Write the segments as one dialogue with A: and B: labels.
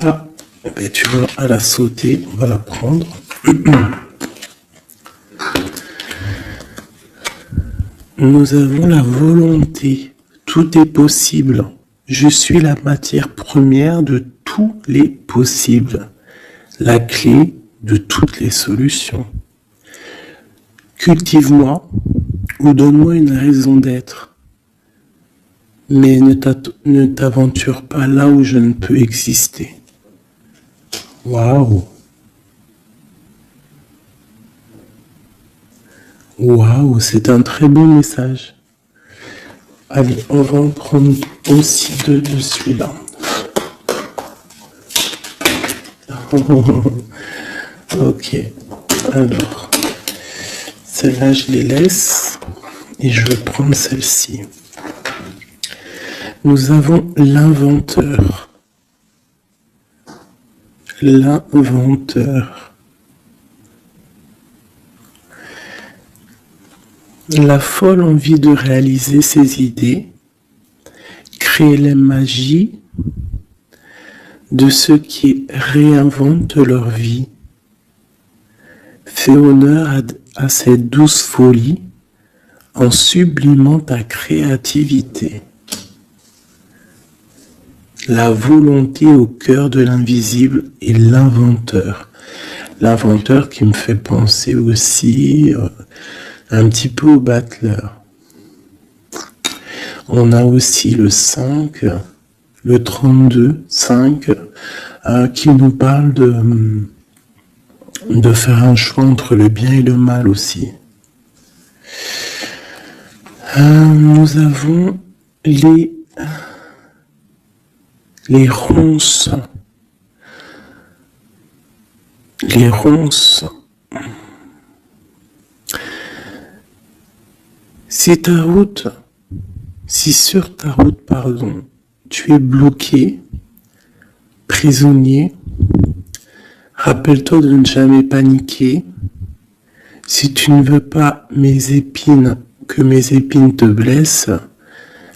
A: Ah, ben, tu vois, elle a sauté, on va la prendre. Nous avons la volonté. Tout est possible. Je suis la matière première de tous les possibles. La clé de toutes les solutions. Cultive-moi ou donne-moi une raison d'être. Mais ne t'aventure pas là où je ne peux exister. Waouh! Waouh, c'est un très beau message. Allez, on va en prendre aussi deux de celui-là. Ok, alors, celle-là, je les laisse et je vais prendre celle-ci. Nous avons l'inventeur. L'inventeur. La folle envie de réaliser ses idées, créer la magie de ceux qui réinventent leur vie. Fais honneur à cette douce folie en sublimant ta créativité. La volonté au cœur de l'invisible et l'inventeur. L'inventeur qui me fait penser aussi un petit peu au battleur. On a aussi le 5, le 32, 5, qui nous parle de faire un choix entre le bien et le mal aussi. Nous avons les ronces. Les ronces. Si sur ta route, tu es bloqué, prisonnier, rappelle-toi de ne jamais paniquer. Si tu ne veux pas que mes épines te blessent,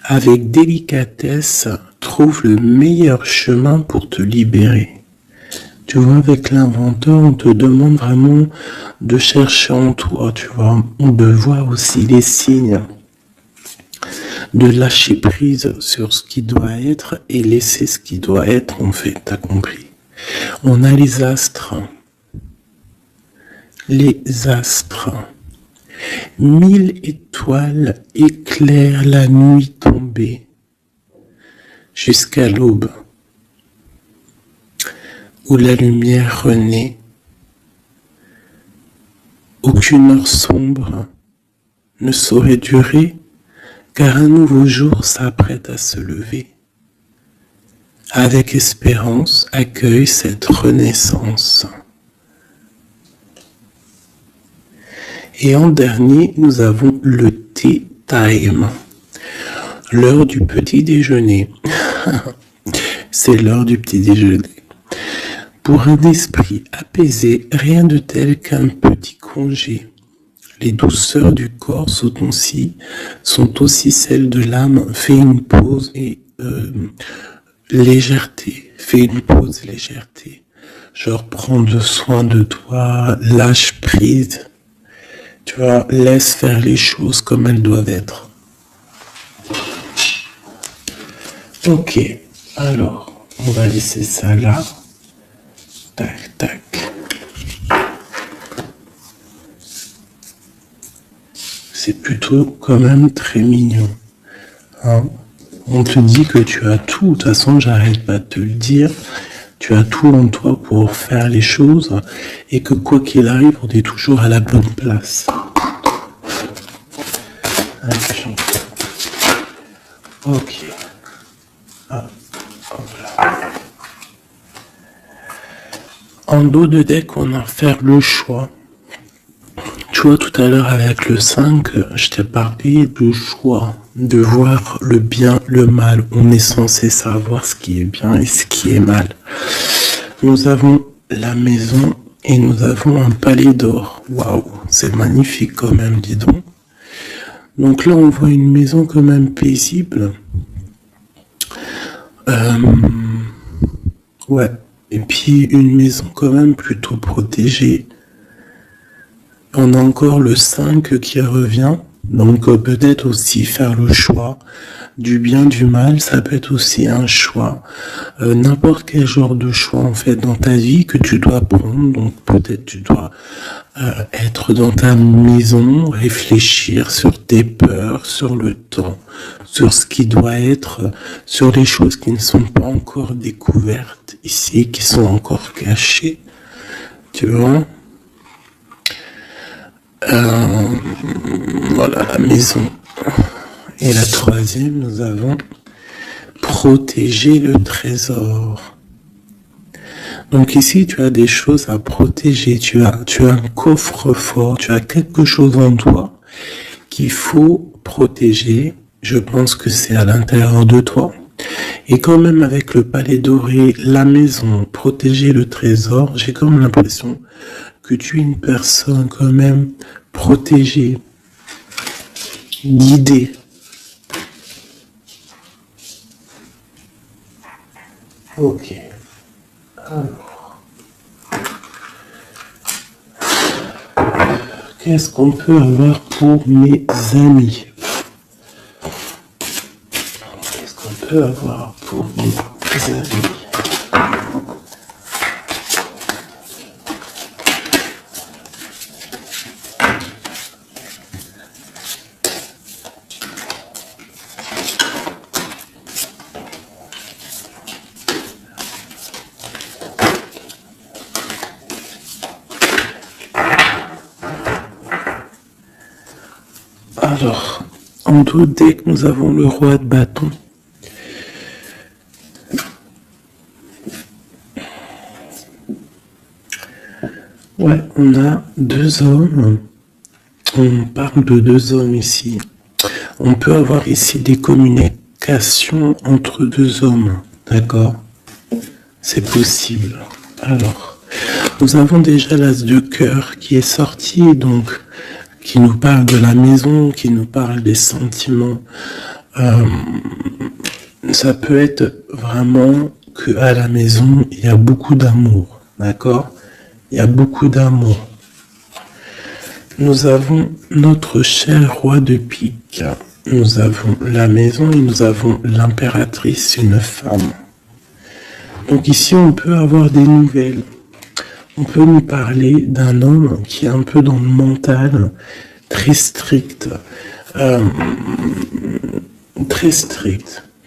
A: avec délicatesse, trouve le meilleur chemin pour te libérer. Tu vois, avec l'inventeur, on te demande vraiment de chercher en toi, tu vois, de voir aussi les signes, de lâcher prise sur ce qui doit être et laisser ce qui doit être, en fait, t'as compris. On a les astres. Les astres. 1000 étoiles éclairent la nuit tombée jusqu'à l'aube, où la lumière renaît. Aucune heure sombre ne saurait durer, car un nouveau jour s'apprête à se lever. Avec espérance, accueille cette renaissance. Et en dernier, nous avons le tea time, l'heure du petit déjeuner. C'est l'heure du petit déjeuner. Pour un esprit apaisé, rien de tel qu'un petit congé. Les douceurs du corps sont aussi celles de l'âme. Fais une pause et légèreté. Fais une pause, légèreté. Genre prendre soin de toi, lâche prise. Tu vois, laisse faire les choses comme elles doivent être. Ok, alors, on va laisser ça là. Tac, tac. C'est plutôt quand même très mignon. Hein? On te dit que tu as tout. De toute façon, j'arrête pas de te le dire. Tu as tout en toi pour faire les choses et que quoi qu'il arrive, on est toujours à la bonne place. Ok. Ah, hop là. En dos de deck, on a faire le choix. Tu vois, tout à l'heure avec le 5, je t'ai parlé du choix, de voir le bien, le mal. On est censé savoir ce qui est bien et ce qui est mal. Nous avons la maison et nous avons un palais d'or. Waouh, c'est magnifique quand même, dis donc. Donc là, on voit une maison quand même paisible. Ouais. Et puis une maison quand même plutôt protégée. On a encore le 5 qui revient. Donc peut-être aussi faire le choix du bien, du mal, ça peut être aussi un choix. N'importe quel genre de choix en fait dans ta vie que tu dois prendre. Donc peut-être tu dois être dans ta maison, réfléchir sur tes peurs, sur le temps, sur ce qui doit être, sur les choses qui ne sont pas encore découvertes ici, qui sont encore cachées. Tu vois? Voilà la maison. Et la troisième, nous avons protéger le trésor. Donc ici, tu as des choses à protéger. Tu as un coffre-fort, tu as quelque chose en toi qu'il faut protéger. Je pense que c'est à l'intérieur de toi. Et quand même avec le palais doré, la maison, protéger le trésor, j'ai comme l'impression que tu es une personne quand même protégée, guidée. Ok. Alors, qu'est-ce qu'on peut avoir pour mes amis? Qu'est-ce qu'on peut avoir pour mes amis? Alors, en tout deck, nous avons le roi de bâton. Ouais, on a deux hommes. On parle de deux hommes ici. On peut avoir ici des communications entre deux hommes. D'accord? C'est possible. Alors, nous avons déjà l'as de cœur qui est sorti, donc qui nous parle de la maison, qui nous parle des sentiments. Ça peut être vraiment que à la maison, il y a beaucoup d'amour, d'accord? Il y a beaucoup d'amour. Nous avons notre cher roi de pique. Nous avons la maison et nous avons l'impératrice, une femme. Donc ici, on peut avoir des nouvelles. On peut nous parler d'un homme qui est un peu dans le mental, très strict,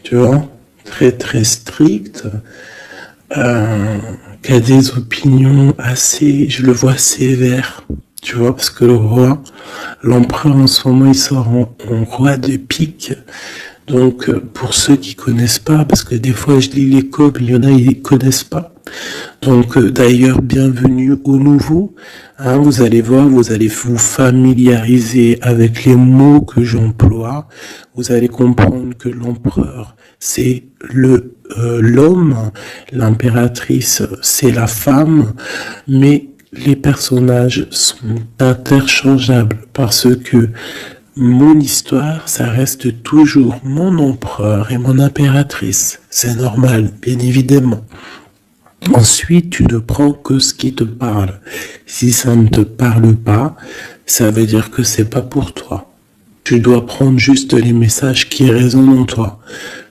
A: tu vois, très strict, qui a des opinions assez, je le vois sévère, tu vois, parce que le roi, l'empereur en ce moment, il sort en roi de pique. Donc, pour ceux qui connaissent pas, parce que des fois je lis les codes, il y en a ils connaissent pas. Donc, d'ailleurs, bienvenue aux nouveaux. Hein, vous allez voir, vous allez vous familiariser avec les mots que j'emploie. Vous allez comprendre que l'empereur, c'est l'homme, l'impératrice, c'est la femme, mais les personnages sont interchangeables parce que mon histoire, ça reste toujours mon empereur et mon impératrice. C'est normal, bien évidemment. Ensuite, tu ne prends que ce qui te parle. Si ça ne te parle pas, ça veut dire que c'est pas pour toi. Tu dois prendre juste les messages qui résonnent en toi.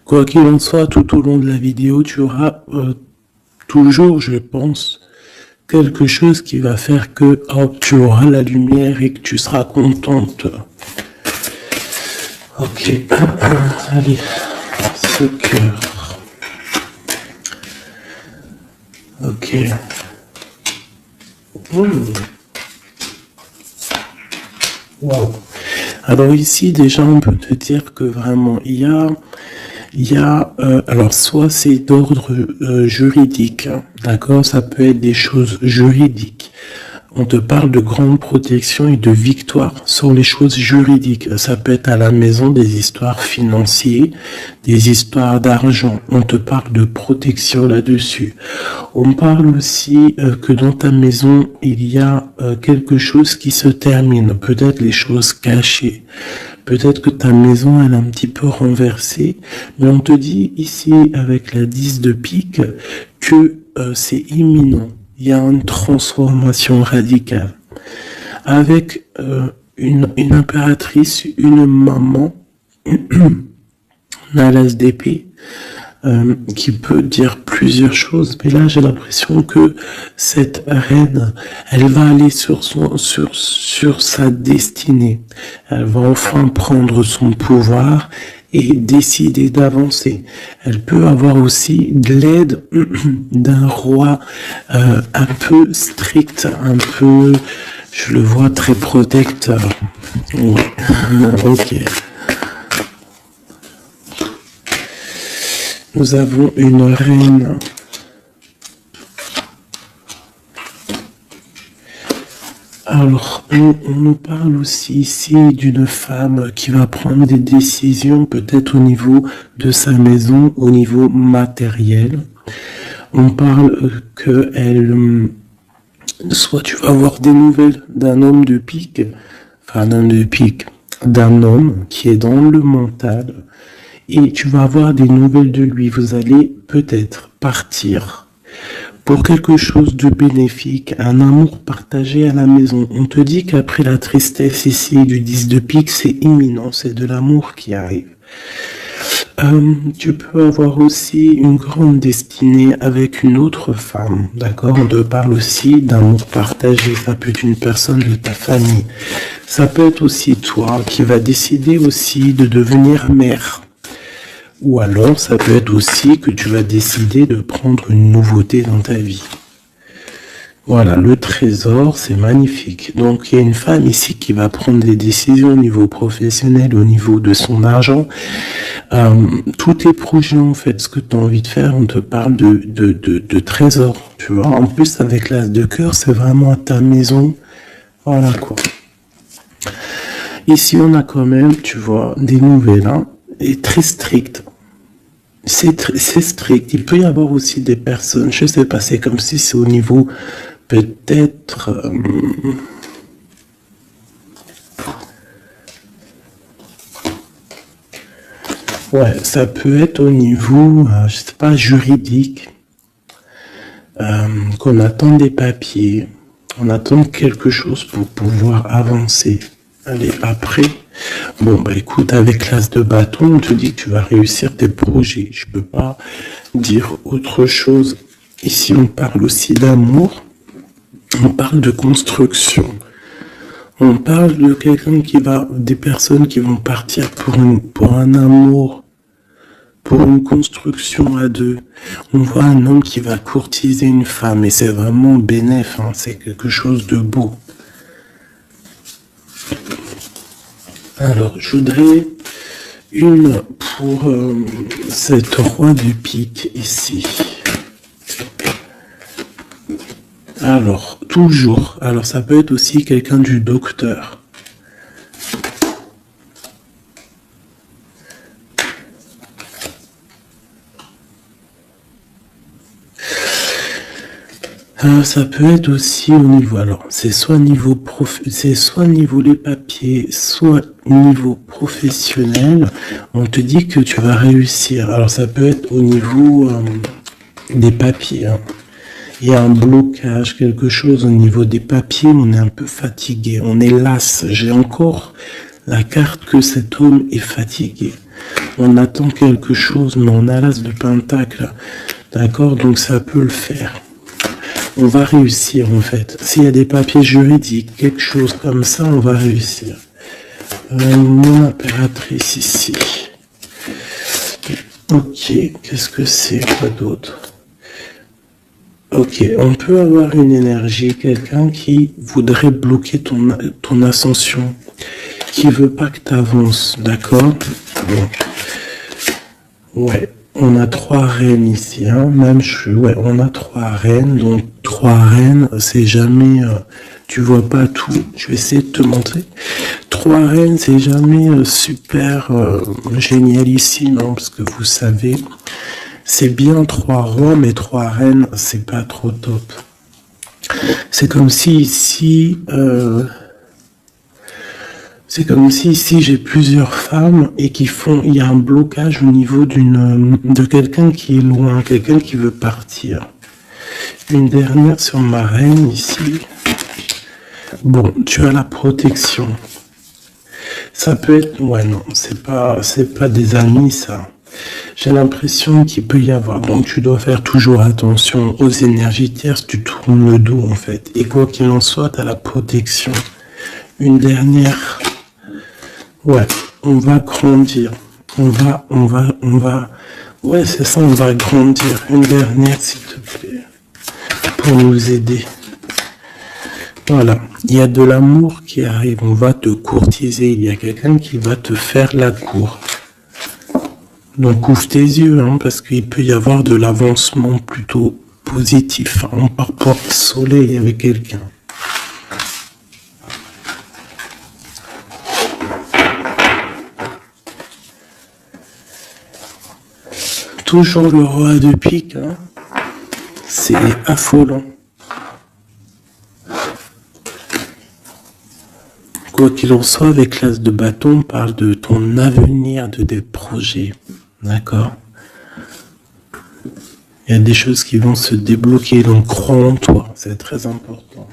A: Quoi qu'il en soit, tout au long de la vidéo, tu auras toujours, je pense, quelque chose qui va faire que tu auras la lumière et que tu seras contente. Ok, allez, ce cœur. Ok. Wow. Alors ici, déjà, on peut te dire que vraiment, il y a alors soit c'est d'ordre juridique, d'accord, ça peut être des choses juridiques. On te parle de grande protection et de victoire sur les choses juridiques. Ça peut être à la maison des histoires financières, des histoires d'argent. On te parle de protection là-dessus. On parle aussi que dans ta maison, il y a quelque chose qui se termine. Peut-être les choses cachées. Peut-être que ta maison, elle est un petit peu renversée. Mais on te dit ici, avec la 10 de pique, que c'est imminent. Il y a une transformation radicale. Avec une impératrice, une maman, un as d'épée, qui peut dire plusieurs choses, mais là j'ai l'impression que cette reine, elle va aller sur sa destinée. Elle va enfin prendre son pouvoir et décider d'avancer. Elle peut avoir aussi de l'aide d'un roi un peu strict, un peu, je le vois très protecteur. Ouais. Ok. Nous avons une reine. Alors, on nous parle aussi ici d'une femme qui va prendre des décisions peut-être au niveau de sa maison, au niveau matériel. On parle que soit tu vas avoir des nouvelles d'un homme de pique, d'un homme qui est dans le mental, et tu vas avoir des nouvelles de lui. Vous allez peut-être partir pour quelque chose de bénéfique, un amour partagé à la maison. On te dit qu'après la tristesse ici du 10 de pique, c'est imminent, c'est de l'amour qui arrive. Tu peux avoir aussi une grande destinée avec une autre femme, d'accord? On te parle aussi d'amour partagé, ça peut être une personne de ta famille. Ça peut être aussi toi qui vas décider aussi de devenir mère. Ou alors, ça peut être aussi que tu vas décider de prendre une nouveauté dans ta vie. Voilà, le trésor, c'est magnifique. Donc, il y a une femme ici qui va prendre des décisions au niveau professionnel, au niveau de son argent. Tous tes projets, en fait, ce que tu as envie de faire, on te parle de trésor, tu vois. En plus, avec l'as de cœur, c'est vraiment à ta maison. Voilà, quoi. Ici, on a quand même, tu vois, des nouvelles, hein, et très strictes. C'est strict. Il peut y avoir aussi des personnes, je sais pas, c'est comme si c'est au niveau peut-être ouais, ça peut être au niveau, je sais pas, juridique, qu'on attend des papiers, on attend quelque chose pour pouvoir avancer. Allez, après, bon, bah écoute, avec l'as de bâton, on te dit que tu vas réussir tes projets. Je peux pas dire autre chose. Ici, on parle aussi d'amour. On parle de construction. On parle de des personnes qui vont partir pour un amour, pour une construction à deux. On voit un homme qui va courtiser une femme et c'est vraiment bénéf, hein, c'est quelque chose de beau. Alors, je voudrais une pour cette roi du pique ici. Alors, toujours. Alors, ça peut être aussi quelqu'un du docteur. Ça peut être aussi au niveau, alors c'est soit niveau les papiers, soit niveau professionnel. On te dit que tu vas réussir. Alors ça peut être au niveau des papiers. Hein. Il y a un blocage, quelque chose au niveau des papiers. On est un peu fatigué, on est las. J'ai encore la carte que cet homme est fatigué. On attend quelque chose, mais on a l'as de pentacle. D'accord, donc ça peut le faire. On va réussir en fait. S'il y a des papiers juridiques, quelque chose comme ça, on va réussir. Mon impératrice ici. Ok, qu'est-ce que c'est? Quoi d'autre? Ok, on peut avoir une énergie, quelqu'un qui voudrait bloquer ton ascension, qui veut pas que tu avances, d'accord? Bon. Ouais. On a 3 reines ici, hein. On a 3 reines, donc 3 reines, c'est jamais, tu vois pas tout. Je vais essayer de te montrer. 3 reines, c'est jamais super génialissime, hein, parce que vous savez, c'est bien 3 rois, mais 3 reines, c'est pas trop top. C'est comme si ici, j'ai plusieurs femmes et il y a un blocage au niveau de quelqu'un qui est loin, quelqu'un qui veut partir. Une dernière sur ma reine ici. Bon, tu as la protection. Ça peut être... Ouais, non, c'est pas des amis, ça. J'ai l'impression qu'il peut y avoir. Donc, tu dois faire toujours attention aux énergies tierces. Tu tournes le dos, en fait. Et quoi qu'il en soit, tu as la protection. Une dernière. Ouais, on va grandir. On va... Ouais, c'est ça, on va grandir. Une dernière, s'il te plaît. Pour nous aider. Voilà, il y a de l'amour qui arrive, on va te courtiser, il y a quelqu'un qui va te faire la cour. Donc ouvre tes yeux, hein, parce qu'il peut y avoir de l'avancement plutôt positif. Hein. On part pas au soleil avec quelqu'un. Toujours le roi de pique, hein. C'est affolant. Quoi qu'il en soit, avec l'as de bâton, on parle de ton avenir, de tes projets. D'accord? Il y a des choses qui vont se débloquer, donc crois en toi, c'est très important.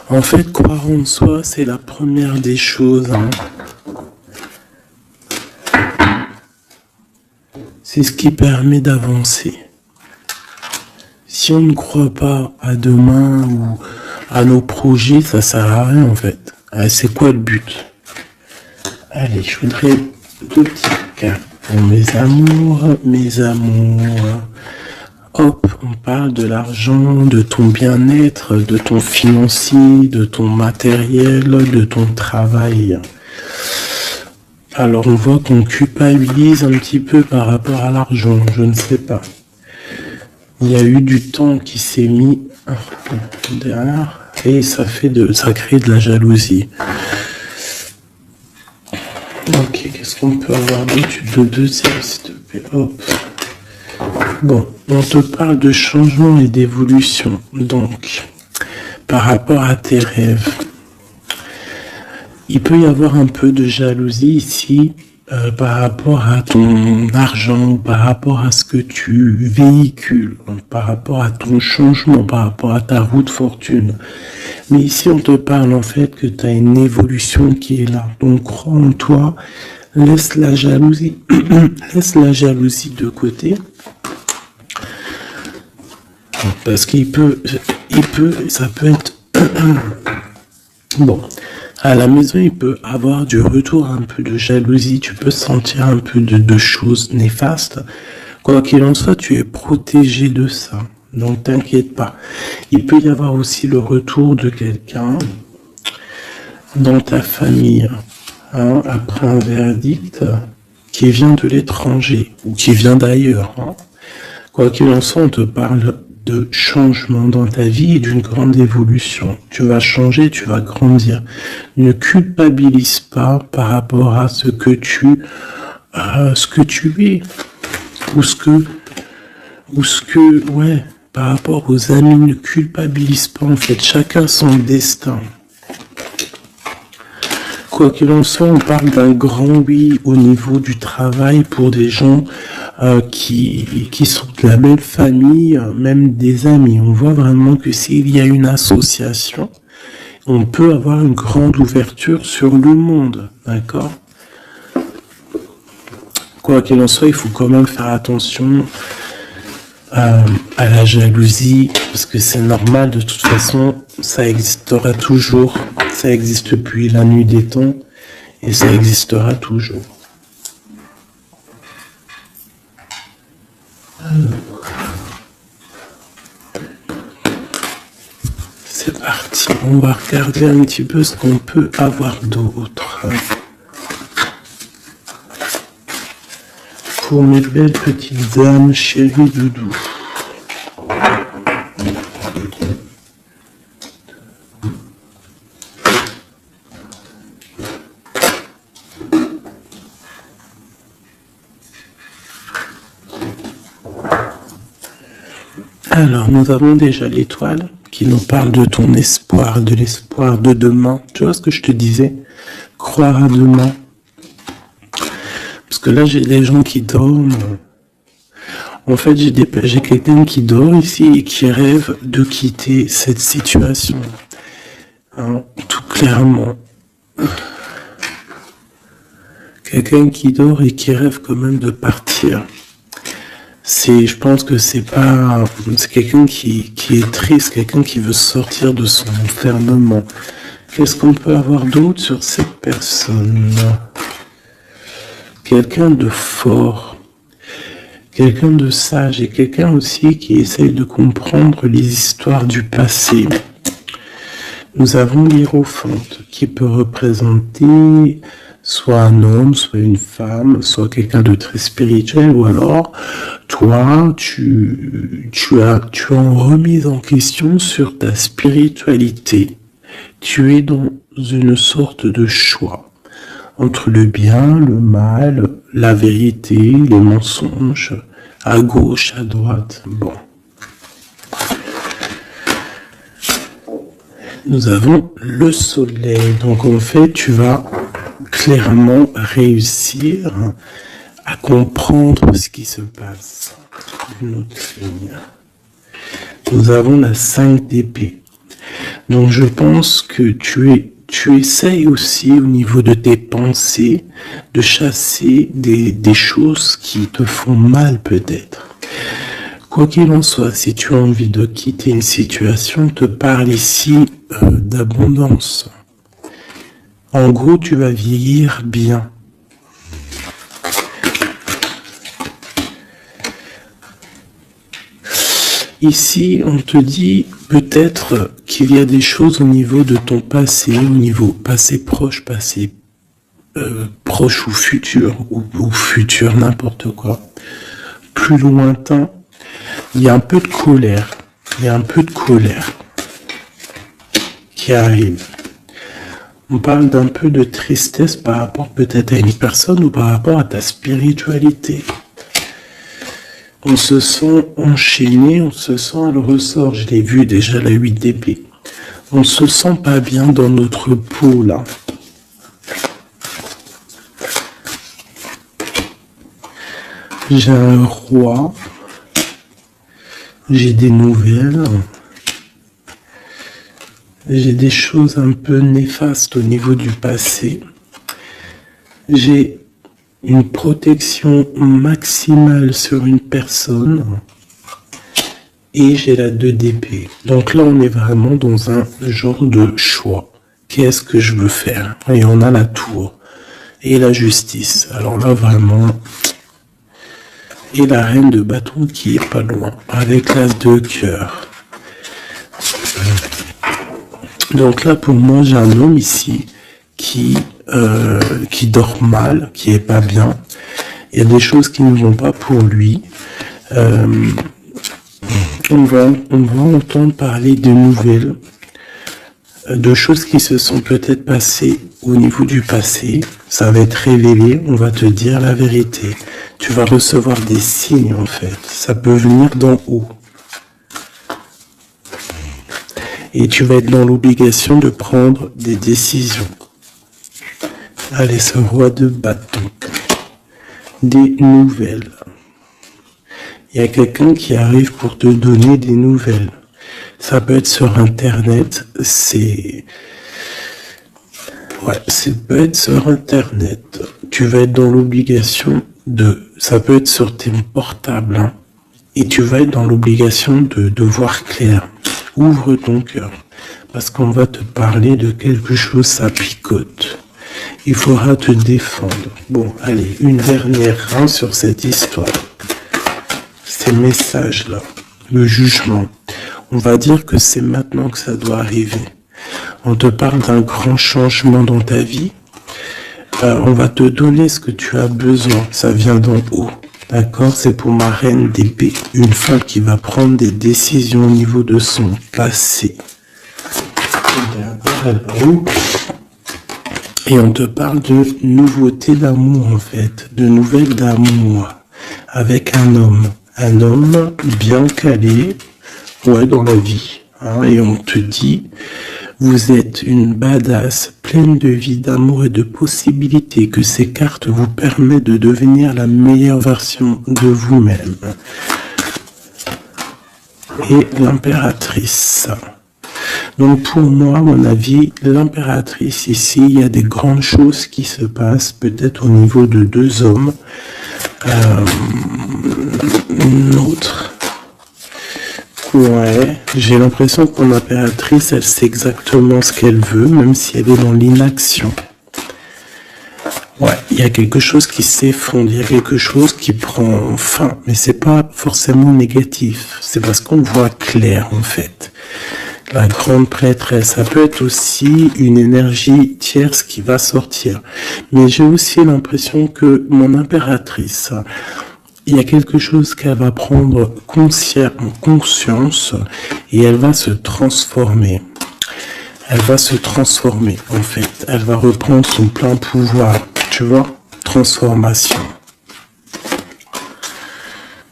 A: En fait, croire en soi, c'est la première des choses. Hein. C'est ce qui permet d'avancer. Si on ne croit pas à demain ou à nos projets, ça sert à rien en fait. C'est quoi le but? Allez, je voudrais 2 petites cartes pour mes amours, Hop, on parle de l'argent, de ton bien-être, de ton financier, de ton matériel, de ton travail. Alors on voit qu'on culpabilise un petit peu par rapport à l'argent, je ne sais pas. Il y a eu du temps qui s'est mis derrière et ça crée de la jalousie. Ok, qu'est-ce qu'on peut avoir d'autre? De deuxième, s'il te plaît. Hop. Bon, on te parle de changement et d'évolution. Donc, par rapport à tes rêves, il peut y avoir un peu de jalousie ici par rapport à ton argent, par rapport à ce que tu véhicules, par rapport à ton changement, par rapport à ta roue de fortune. Mais ici, on te parle en fait que tu as une évolution qui est là. Donc, crois en toi, laisse la jalousie, laisse la jalousie de côté. Parce ça peut être... Bon, à la maison, il peut avoir du retour, un peu de jalousie, tu peux sentir un peu de choses néfastes. Quoi qu'il en soit, tu es protégé de ça. Donc, t'inquiète pas. Il peut y avoir aussi le retour de quelqu'un dans ta famille, hein, après un verdict qui vient de l'étranger ou qui vient d'ailleurs. Hein. Quoi qu'il en soit, on te parle de changement dans ta vie et d'une grande évolution. Tu vas changer, tu vas grandir. Ne culpabilise pas par rapport à ce que tu es ouais, par rapport aux amis, ne culpabilise pas en fait. Chacun son destin. Quoi qu'il en soit, on parle d'un grand oui au niveau du travail pour des gens qui sont de la belle famille, même des amis. On voit vraiment que s'il y a une association, on peut avoir une grande ouverture sur le monde, d'accord? Quoi qu'il en soit, il faut quand même faire attention à la jalousie, parce que c'est normal, de toute façon, ça existera toujours, ça existe depuis la nuit des temps, et ça existera toujours. C'est parti, on va regarder un petit peu ce qu'on peut avoir d'autre. Pour mes belles petites âmes, chéries doudou. Alors, nous avons déjà l'étoile qui nous parle de ton espoir, de l'espoir de demain. Tu vois ce que je te disais? Croire à demain. Parce que là, j'ai des gens qui dorment En fait, j'ai quelqu'un qui dort ici et qui rêve de quitter cette situation. Hein, tout clairement. Quelqu'un qui dort et qui rêve quand même de partir. Je pense que c'est quelqu'un qui est triste, quelqu'un qui veut sortir de son enfermement. Qu'est-ce qu'on peut avoir d'autre sur cette personne? Quelqu'un de fort, quelqu'un de sage et quelqu'un aussi qui essaye de comprendre les histoires du passé. Nous avons l'Hiérophante qui peut représenter soit un homme, soit une femme, soit quelqu'un de très spirituel, ou alors toi, tu as en remise en question sur ta spiritualité. Tu es dans une sorte de choix entre le bien, le mal, la vérité, les mensonges, à gauche, à droite. Bon. Nous avons le soleil. Donc en fait, tu vas clairement réussir à comprendre ce qui se passe. Une autre ligne. Nous avons la 5 d'épée. Donc je pense que tu essayes aussi au niveau de tes pensées de chasser des choses qui te font mal peut-être. Quoi qu'il en soit, si tu as envie de quitter une situation, on te parle ici d'abondance. En gros, tu vas vieillir bien. Ici, on te dit peut-être qu'il y a des choses au niveau de ton passé, au niveau passé proche, passé proche ou futur, n'importe quoi. Plus lointain, il y a un peu de colère. Qui arrive. On parle d'un peu de tristesse par rapport peut-être à une personne ou par rapport à ta spiritualité. On se sent enchaîné, on se sent à le ressort. Je l'ai vu déjà, la 8 d'épée. On se sent pas bien dans notre peau, là. J'ai un roi. J'ai des nouvelles. J'ai des choses un peu néfastes au niveau du passé. J'ai une protection maximale sur une personne. Et j'ai la 2 d'épée. Donc là, on est vraiment dans un genre de choix. Qu'est-ce que je veux faire? Et on a la tour. Et la justice. Alors là, vraiment... Et la reine de bâton qui est pas loin. Avec l'as de cœur. Donc là, pour moi, j'ai un homme ici qui dort mal, qui est pas bien. Il y a des choses qui ne vont pas pour lui. On va entendre parler de nouvelles, de choses qui se sont peut-être passées au niveau du passé. Ça va être révélé, on va te dire la vérité. Tu vas recevoir des signes, en fait. Ça peut venir d'en haut. Et tu vas être dans l'obligation de prendre des décisions. Allez, ce roi de bâton. Des nouvelles. Il y a quelqu'un qui arrive pour te donner des nouvelles. Ça peut être sur Internet. Ça peut être sur Internet. Tu vas être dans l'obligation ça peut être sur tes portables. Hein, et tu vas être dans l'obligation de voir clair. Ouvre ton cœur, parce qu'on va te parler de quelque chose, ça picote. Il faudra te défendre. Bon, allez, une dernière sur cette histoire. Ces messages-là, le jugement. On va dire que c'est maintenant que ça doit arriver. On te parle d'un grand changement dans ta vie. On va te donner ce que tu as besoin. Ça vient d'en haut. D'accord, c'est pour ma reine d'épée, une femme qui va prendre des décisions au niveau de son passé. Et on te parle de nouveautés d'amour en fait, de nouvelles d'amour avec un homme bien calé, dans la vie. Hein, et on te dit, vous êtes une badass pleine de vie, d'amour et de possibilités, que ces cartes vous permettent de devenir la meilleure version de vous-même. et l'impératrice. Donc pour moi, à mon avis, l'impératrice ici, il y a des grandes choses qui se passent, peut-être au niveau de deux hommes. Une autre. Ouais, j'ai l'impression que mon impératrice, elle sait exactement ce qu'elle veut, même si elle est dans l'inaction. Ouais, il y a quelque chose qui s'effondre, il y a quelque chose qui prend fin, mais c'est pas forcément négatif, c'est parce qu'on voit clair en fait. La grande prêtresse, ça peut être aussi une énergie tierce qui va sortir. Mais j'ai aussi l'impression que mon impératrice, il y a quelque chose qu'elle va prendre conscience et elle va se transformer. Elle va se transformer en fait. Elle va reprendre son plein pouvoir. Tu vois, transformation.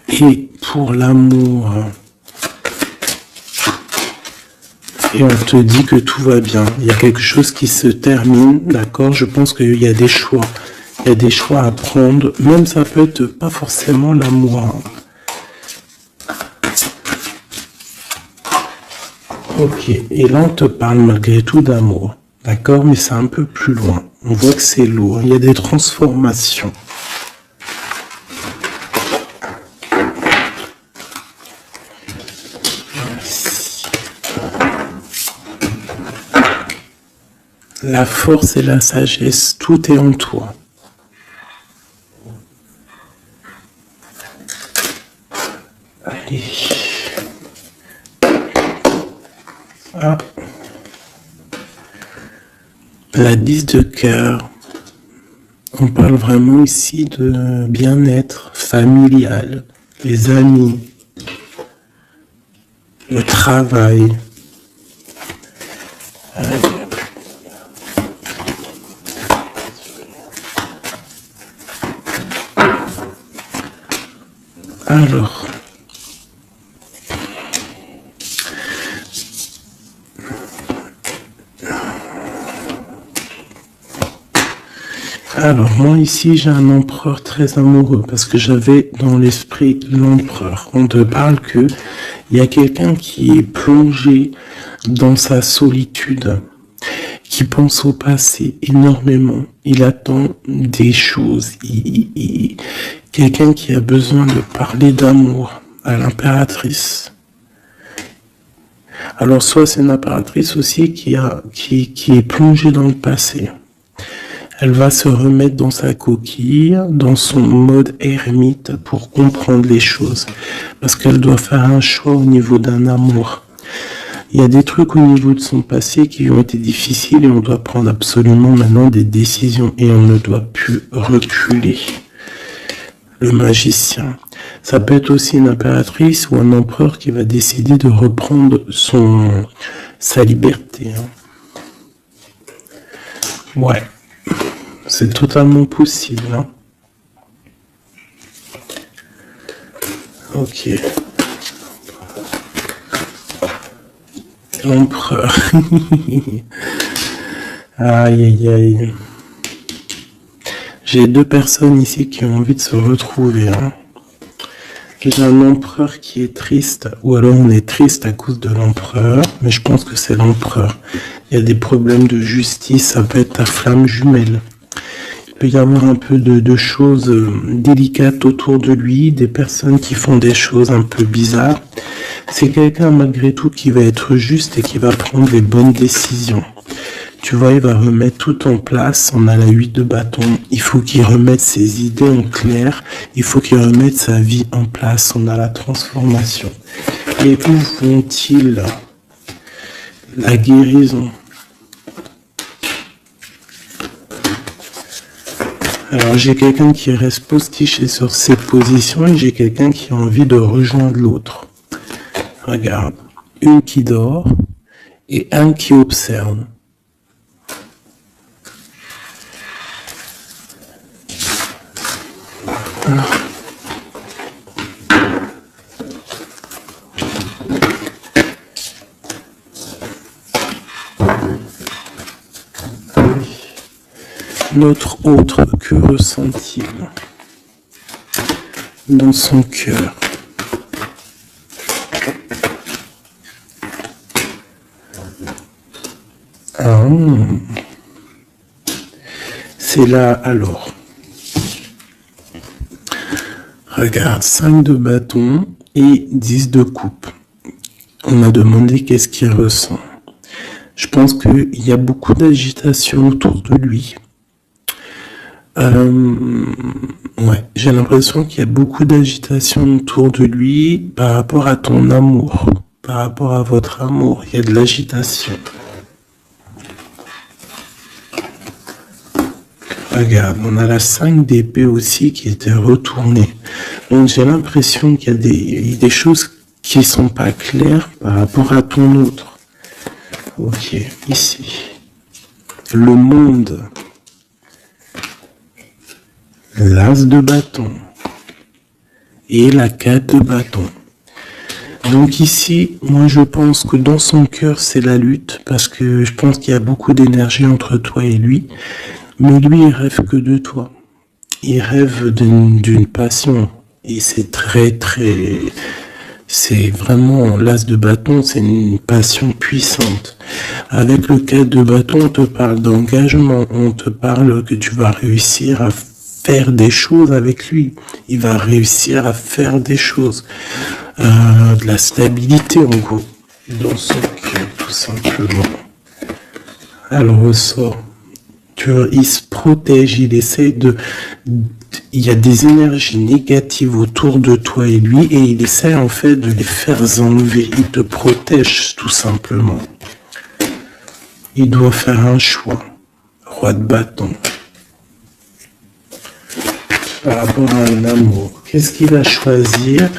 A: Et pour l'amour, et on te dit que tout va bien. Il y a quelque chose qui se termine, d'accord? Je pense qu'il y a des choix. Il y a des choix à prendre. Même ça peut être pas forcément l'amour. Ok, et là on te parle malgré tout d'amour. D'accord? Mais c'est un peu plus loin. On voit que c'est lourd. Il y a des transformations. La force et la sagesse, tout est en toi. Allez. Ah. La 10 de cœur. On parle vraiment ici de bien-être familial, les amis, le travail. Alors, moi ici j'ai un empereur très amoureux parce que j'avais dans l'esprit l'empereur. On te parle que il y a quelqu'un qui est plongé dans sa solitude, qui pense au passé énormément. Il attend des choses. Quelqu'un qui a besoin de parler d'amour à l'impératrice. Alors soit c'est une impératrice aussi qui est plongée dans le passé. Elle va se remettre dans sa coquille, dans son mode ermite pour comprendre les choses. Parce qu'elle doit faire un choix au niveau d'un amour. Il y a des trucs au niveau de son passé qui ont été difficiles et on doit prendre absolument maintenant des décisions et on ne doit plus reculer. Le magicien. Ça peut être aussi une impératrice ou un empereur qui va décider de reprendre sa liberté. Ouais. C'est totalement possible. Hein. Ok. L'empereur. Aïe, aïe, aïe. J'ai deux personnes ici qui ont envie de se retrouver. Hein. J'ai un empereur qui est triste, ou alors on est triste à cause de l'empereur, mais je pense que c'est l'empereur. Il y a des problèmes de justice, ça peut être ta flamme jumelle. Il peut y avoir un peu de choses délicates autour de lui, des personnes qui font des choses un peu bizarres. C'est quelqu'un malgré tout qui va être juste et qui va prendre les bonnes décisions. Tu vois, il va remettre tout en place. On a la 8 de bâton. Il faut qu'il remette ses idées en clair. Il faut qu'il remette sa vie en place. On a la transformation. Et où vont-ils? La guérison. Alors j'ai quelqu'un qui reste postiché sur ses positions et j'ai quelqu'un qui a envie de rejoindre l'autre. Regarde, une qui dort et un qui observe. Notre autre, que ressent-il dans son cœur? Ah, c'est là, alors. Regarde, 5 de bâton et 10 de coupe. On a demandé qu'est-ce qu'il ressent. Je pense qu'il y a beaucoup d'agitation autour de lui. Ouais, j'ai l'impression qu'il y a beaucoup d'agitation autour de lui par rapport à ton amour, par rapport à votre amour. Il y a de l'agitation. Regarde, on a la 5 d'épée aussi qui était retournée. Donc j'ai l'impression qu'il y a des choses qui sont pas claires par rapport à ton autre. Ok, ici. Le monde. L'as de bâton. Et la 4 de bâton. Donc ici, moi je pense que dans son cœur c'est la lutte, parce que je pense qu'il y a beaucoup d'énergie entre toi et lui. Mais lui, il rêve que de toi. Il rêve d'une passion. Et c'est c'est vraiment l'as de bâton, c'est une passion puissante. Avec le 4 de bâton, on te parle d'engagement, on te parle que tu vas réussir à faire des choses avec lui. Il va réussir à faire des choses. De la stabilité, en gros, dans son cœur, tout simplement. Alors, ressort. Tu vois, il se protège, il essaie il y a des énergies négatives autour de toi et lui, et il essaie en fait de les faire enlever. Il te protège tout simplement. Il doit faire un choix. Roi de bâton. Par rapport à un amour. Qu'est-ce qu'il va choisir?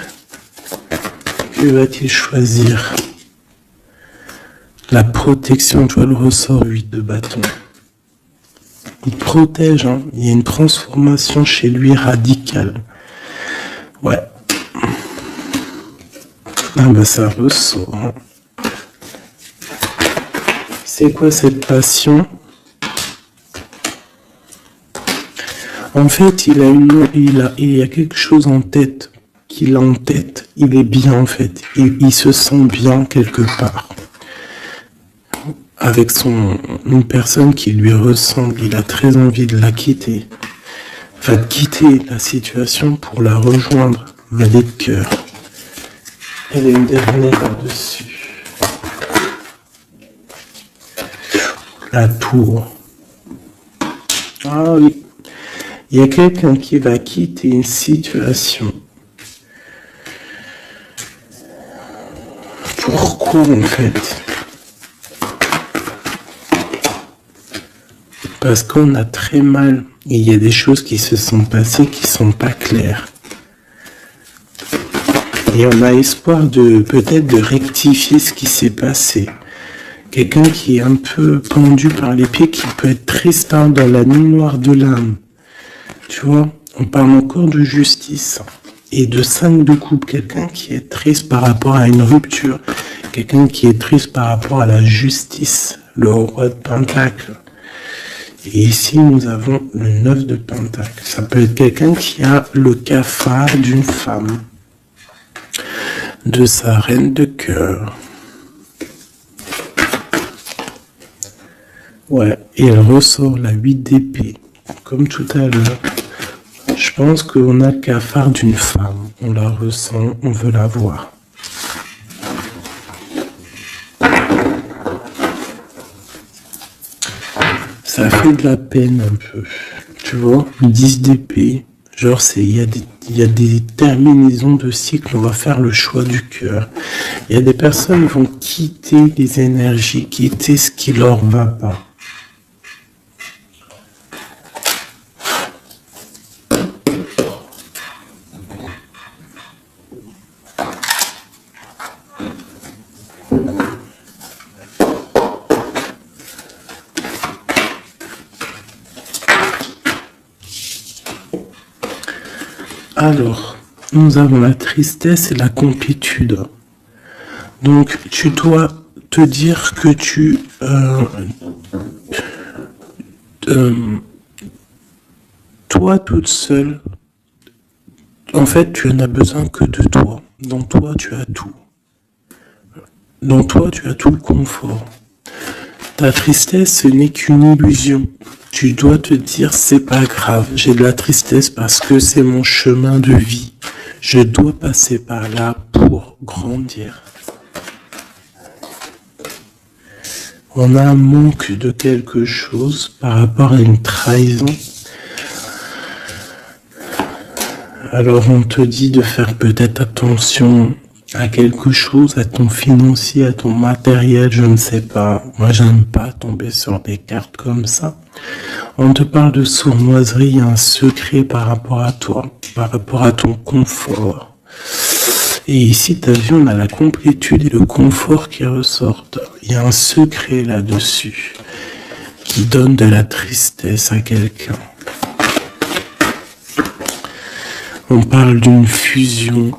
A: Que va-t-il choisir? La protection, tu vois le ressort 8 de bâton. Il protège, hein. Il y a une transformation chez lui radicale. Ouais. Ah bah ça ressort. Hein. C'est quoi cette passion? En fait, il y a quelque chose en tête, qu'il a en tête. Il est bien en fait. Il se sent bien quelque part. Avec une personne qui lui ressemble, il a très envie de la quitter. Va quitter la situation pour la rejoindre. Valet de cœur. Elle est une dernière là-dessus. La tour. Ah oui. Il y a quelqu'un qui va quitter une situation. Pourquoi en fait? Parce qu'on a très mal. Et il y a des choses qui se sont passées qui sont pas claires. Et on a espoir peut-être de rectifier ce qui s'est passé. Quelqu'un qui est un peu pendu par les pieds, qui peut être triste dans la nuit noire de l'âme. Tu vois, on parle encore de justice. Et de 5 de coupe, quelqu'un qui est triste par rapport à une rupture. Quelqu'un qui est triste par rapport à la justice. Le roi de pentacle. Et ici, nous avons le 9 de pentacle. Ça peut être quelqu'un qui a le cafard d'une femme. De sa reine de cœur. Ouais, et elle ressort la 8 d'épée. Comme tout à l'heure. Je pense qu'on a le cafard d'une femme. On la ressent, on veut la voir. Ça fait de la peine un peu. Tu vois, 10 d'épée. Genre, il y a des terminaisons de cycle, on va faire le choix du cœur. Il y a des personnes qui vont quitter les énergies, quitter ce qui leur va pas. Alors, nous avons la tristesse et la complétude. Donc, tu dois te dire que toi toute seule, en fait, tu n'as besoin que de toi. Dans toi, tu as tout. Dans toi, tu as tout le confort. Ta tristesse, ce n'est qu'une illusion. Tu dois te dire, c'est pas grave, j'ai de la tristesse parce que c'est mon chemin de vie. Je dois passer par là pour grandir. On a un manque de quelque chose par rapport à une trahison. Alors on te dit de faire peut-être attention à quelque chose, à ton financier, à ton matériel, je ne sais pas. Moi, j'aime pas tomber sur des cartes comme ça. On te parle de sournoiserie, il y a un secret par rapport à toi, par rapport à ton confort. Et ici, tu as vu, on a la complétude et le confort qui ressortent. Il y a un secret là-dessus qui donne de la tristesse à quelqu'un. On parle d'une fusion.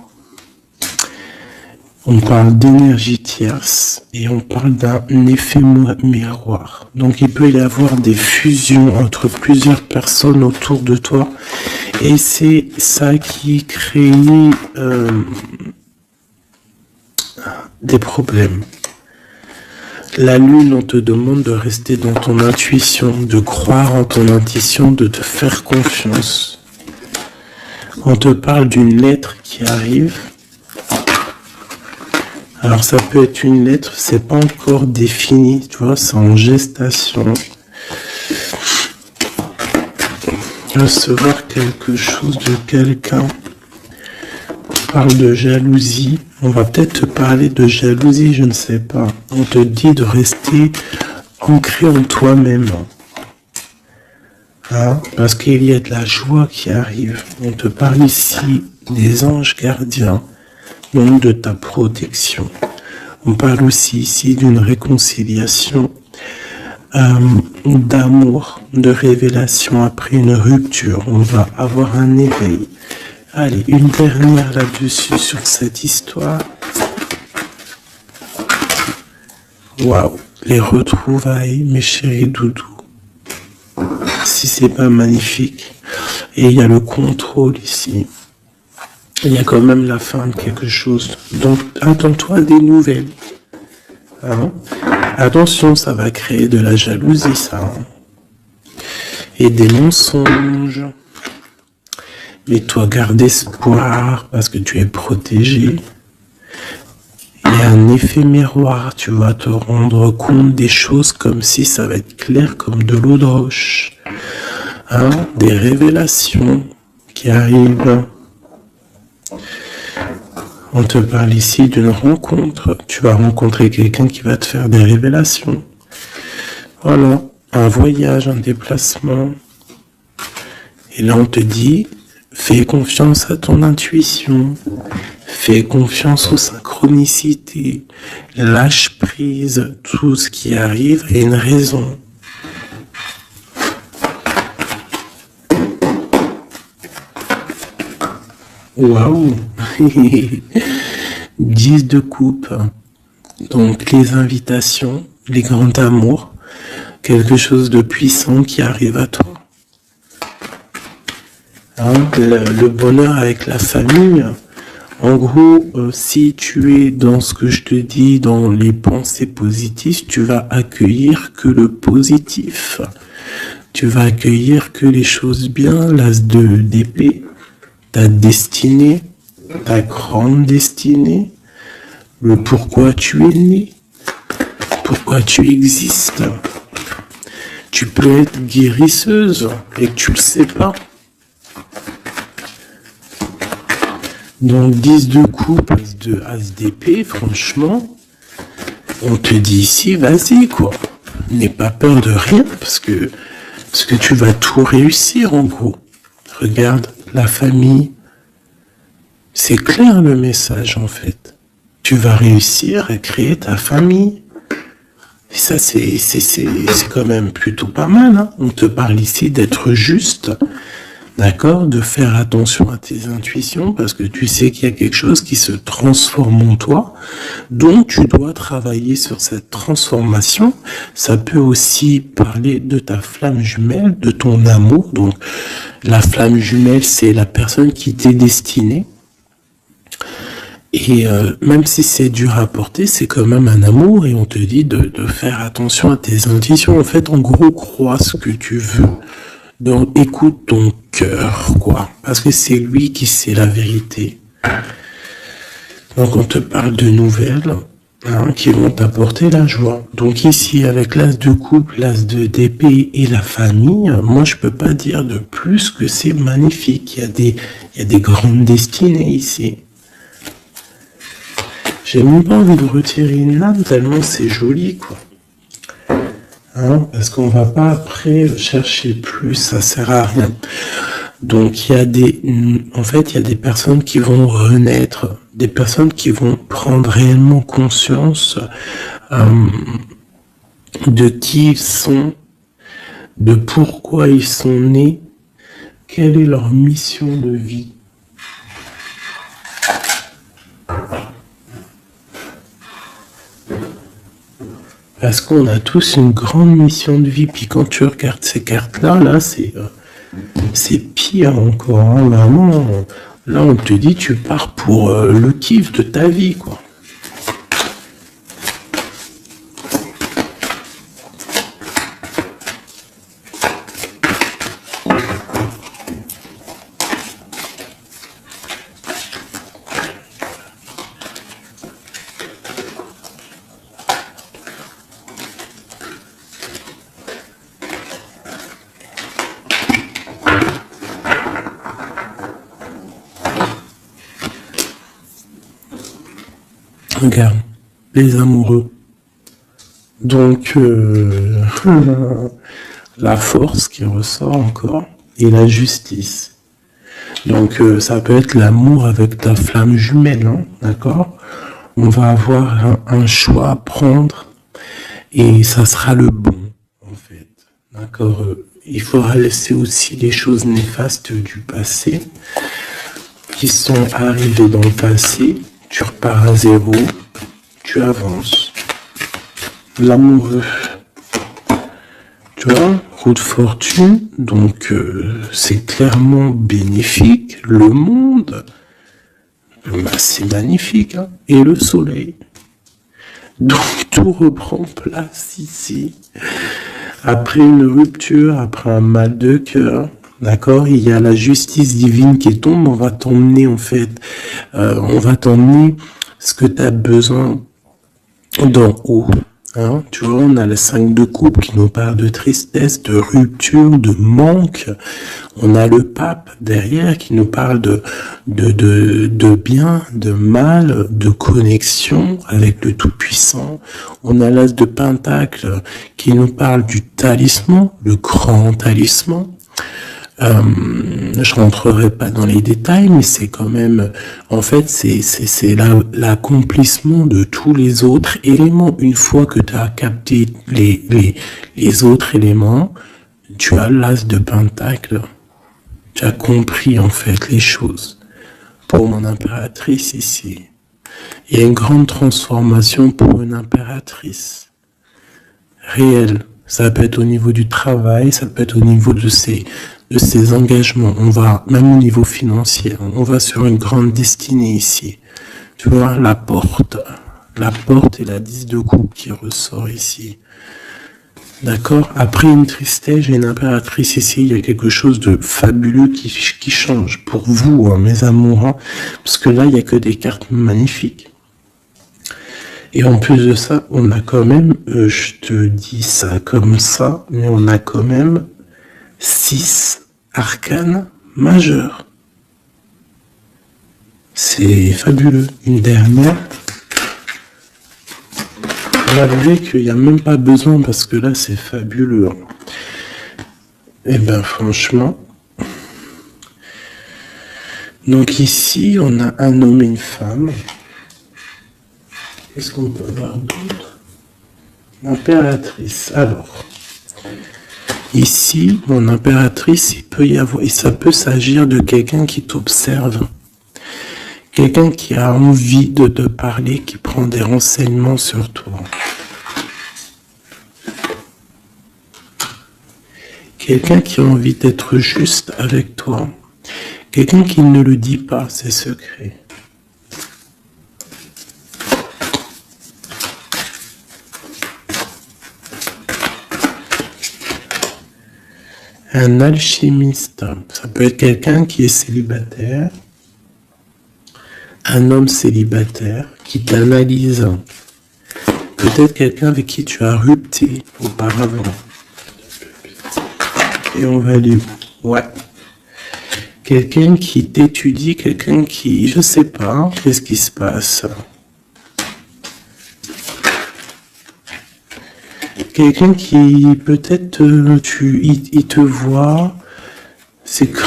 A: On parle d'énergie tierce et on parle d'un effet miroir. Donc il peut y avoir des fusions entre plusieurs personnes autour de toi et c'est ça qui crée des problèmes. La lune, on te demande de rester dans ton intuition, de croire en ton intuition, de te faire confiance. On te parle d'une lettre qui arrive. Alors ça peut être une lettre, c'est pas encore défini, tu vois, c'est en gestation. Recevoir quelque chose de quelqu'un. On parle de jalousie. On va peut-être te parler de jalousie, je ne sais pas. On te dit de rester ancré en toi-même. Hein, parce qu'il y a de la joie qui arrive. On te parle ici des anges gardiens. Donc de ta protection. On parle aussi ici d'une réconciliation, d'amour, de révélation après une rupture. On va avoir un éveil. Allez, une dernière là-dessus sur cette histoire. Waouh, les retrouvailles, mes chéris doudous. Si c'est pas magnifique. Et il y a le contrôle ici. Il y a quand même la fin de quelque chose. Donc, attends-toi des nouvelles. Hein? Attention, ça va créer de la jalousie, ça. Hein? Et des mensonges. Mais toi, garde espoir parce que tu es protégé. Il y a un effet miroir. Tu vas te rendre compte des choses comme si ça va être clair comme de l'eau de roche. Hein? Des révélations qui arrivent. On te parle ici d'une rencontre. Tu vas rencontrer quelqu'un qui va te faire des révélations. Voilà, un voyage, un déplacement. Et là, on te dit, fais confiance à ton intuition. Fais confiance aux synchronicités. Lâche prise. Tout ce qui arrive a une raison. Waouh. 10 de coupe. Donc les invitations, les grands amours, quelque chose de puissant qui arrive à toi. Hein, le bonheur avec la famille. En gros, si tu es dans ce que je te dis, dans les pensées positives, tu vas accueillir que le positif. Tu vas accueillir que les choses bien, l'as d'épée. Ta destinée, ta grande destinée, le pourquoi tu es né, pourquoi tu existes. Tu peux être guérisseuse et que tu le sais pas. Donc 10 de coupe, as d'épée, franchement, on te dit ici, vas-y quoi. N'aie pas peur de rien parce que tu vas tout réussir en gros. Regarde. La famille, c'est clair le message en fait. Tu vas réussir à créer ta famille. Et ça, c'est quand même plutôt pas mal. Hein. On te parle ici d'être juste, d'accord, de faire attention à tes intuitions parce que tu sais qu'il y a quelque chose qui se transforme en toi. Donc, tu dois travailler sur cette transformation. Ça peut aussi parler de ta flamme jumelle, de ton amour. Donc, la flamme jumelle, c'est la personne qui t'est destinée. Et même si c'est dur à porter, c'est quand même un amour et on te dit de faire attention à tes intuitions. En fait, en gros, crois ce que tu veux. Donc, écoute ton cœur, quoi. Parce que c'est lui qui sait la vérité. Donc, on te parle de nouvelles qui vont t'apporter la joie. Donc ici, avec l'as de coupe, l'as d'épée et la famille, moi, je peux pas dire de plus que c'est magnifique. Il y a des grandes destinées ici. J'ai même pas envie de retirer une lame tellement c'est joli, quoi. Parce qu'on va pas après chercher plus, ça sert à rien. Donc il y a il y a des personnes qui vont renaître, des personnes qui vont prendre réellement conscience de qui ils sont, de pourquoi ils sont nés, quelle est leur mission de vie. Parce qu'on a tous une grande mission de vie. Puis quand tu regardes ces cartes-là, là, c'est pire encore. Vraiment, là, on te dit, tu pars pour le kiff de ta vie, quoi. Regarde, les amoureux. Donc, la force qui ressort encore et la justice. Donc, ça peut être l'amour avec ta flamme jumelle, d'accord? On va avoir un choix à prendre et ça sera le bon, en fait. D'accord? Il faudra laisser aussi les choses néfastes du passé qui sont arrivées dans le passé. Tu repars à zéro, tu avances. L'amoureux, tu vois, roue de fortune, donc c'est clairement bénéfique. Le monde, c'est magnifique, et le soleil. Donc tout reprend place ici. Après une rupture, après un mal de cœur, d'accord, il y a la justice divine qui tombe, on va t'emmener en fait, on va t'emmener ce que tu as besoin d'en haut. Tu vois, on a le 5 de coupe qui nous parle de tristesse, de rupture, de manque. On a le pape derrière qui nous parle de bien, de mal, de connexion avec le Tout-Puissant. On a l'as de pentacle qui nous parle du talisman, le grand talisman. Je rentrerai pas dans les détails, mais c'est quand même, en fait, c'est l'accomplissement de tous les autres éléments. Une fois que tu as capté les autres éléments, tu as l'as de pentacle. Tu as compris, en fait, les choses. Pour mon impératrice ici, il y a une grande transformation pour une impératrice. Réelle. Ça peut être au niveau du travail, ça peut être au niveau de ses engagements. On va, même au niveau financier, on va sur une grande destinée ici. Tu vois, la porte et la 10 de coupe qui ressort ici. D'accord? Après une tristesse, j'ai une impératrice ici, il y a quelque chose de fabuleux qui change pour vous, mes amours, parce que là, il n'y a que des cartes magnifiques. Et en plus de ça, on a quand même, je te dis ça comme ça, mais on a quand même 6 arcanes majeurs. C'est fabuleux. Une dernière. Malgré qu'il n'y a même pas besoin parce que là c'est fabuleux. Et ben franchement. Donc ici on a un homme et une femme. Qu'est-ce qu'on peut voir d'autre? L'impératrice. Alors. Ici, mon impératrice, il peut y avoir, et ça peut s'agir de quelqu'un qui t'observe. Quelqu'un qui a envie de te parler, qui prend des renseignements sur toi. Quelqu'un qui a envie d'être juste avec toi. Quelqu'un qui ne le dit pas, ses secrets. un alchimiste. Ça peut être quelqu'un qui est célibataire, un homme célibataire qui t'analyse. Peut-être quelqu'un avec qui tu as rupté auparavant. Et on va aller. Ouais. Quelqu'un qui t'étudie, quelqu'un qui, je sais pas, qu'est-ce qui se passe? Quelqu'un qui, peut-être, il te voit, c'est que...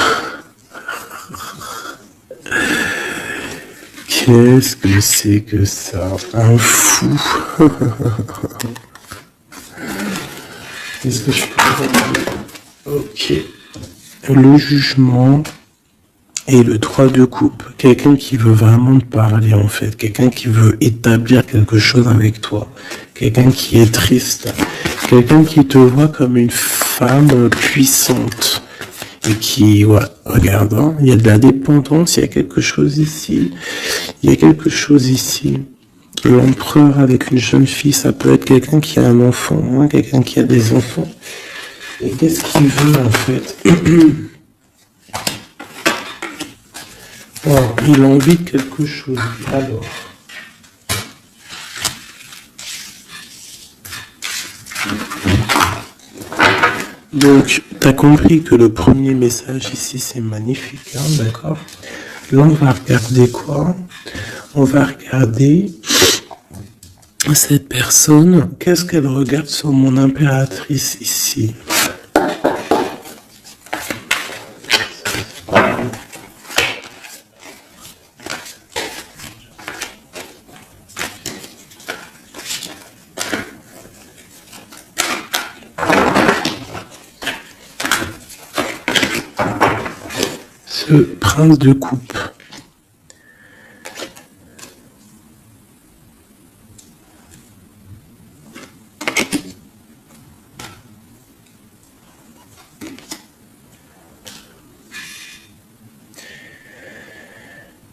A: Qu'est-ce que c'est que ça? Un fou. Qu'est-ce que je peux dire? Ok. Le jugement et le 3 de coupe. Quelqu'un qui veut vraiment te parler, en fait. Quelqu'un qui veut établir quelque chose avec toi. Quelqu'un qui est triste. Quelqu'un qui te voit comme une femme puissante. Et qui, ouais, regarde, hein, il y a de la dépendance, il y a quelque chose ici. Il y a quelque chose ici. L'empereur avec une jeune fille, ça peut être quelqu'un qui a un enfant, hein, quelqu'un qui a des enfants. Et qu'est-ce qu'il veut, en fait? Oh, il a envie de quelque chose. Alors. Donc, tu as compris que le premier message ici, c'est magnifique, hein, d'accord? Là, on va regarder quoi? On va regarder cette personne. Qu'est-ce qu'elle regarde sur mon impératrice ici? Ce prince de coupe.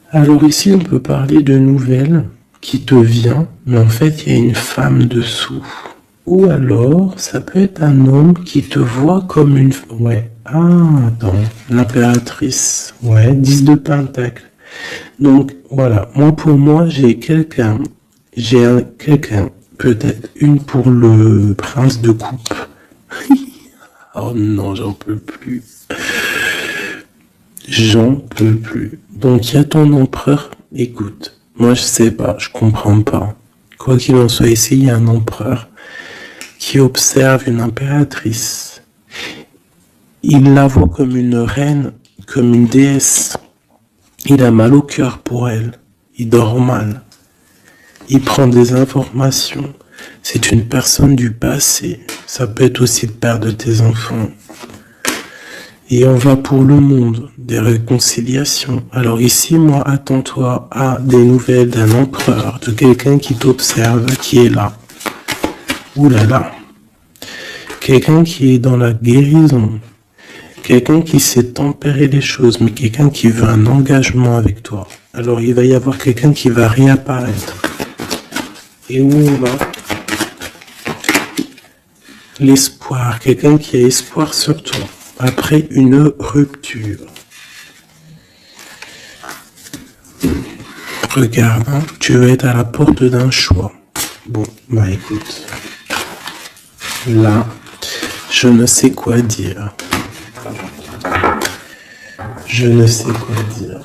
A: Alors ici, on peut parler de nouvelles qui te vient, mais en fait, il y a une femme dessous. Ou alors, ça peut être un homme qui te voit comme une... Ouais. Ah, attends. L'impératrice. Ouais, 10 de pentacle. Donc, voilà. Moi, pour moi, j'ai quelqu'un. Quelqu'un. Peut-être une pour le prince de coupe. Oh non, j'en peux plus. J'en peux plus. Donc, il y a ton empereur. Écoute, moi, je sais pas. Je comprends pas. Quoi qu'il en soit, ici, il y a un empereur qui observe une impératrice. Il la voit comme une reine, comme une déesse. Il a mal au cœur pour elle. Il dort mal. Il prend des informations. C'est une personne du passé. Ça peut être aussi le père de tes enfants. Et on va pour le monde, des réconciliations. Alors ici, moi, attends-toi à des nouvelles d'un empereur, de quelqu'un qui t'observe, qui est là. Ouh là là. Quelqu'un qui est dans la guérison. Quelqu'un qui sait tempérer les choses, mais quelqu'un qui veut un engagement avec toi. Alors il va y avoir quelqu'un qui va réapparaître. Et où on va? L'espoir. Quelqu'un qui a espoir sur toi. Après une rupture. Regarde, hein, tu vas être à la porte d'un choix. Bon, bah écoute. Là, je ne sais quoi dire. Je ne sais quoi dire.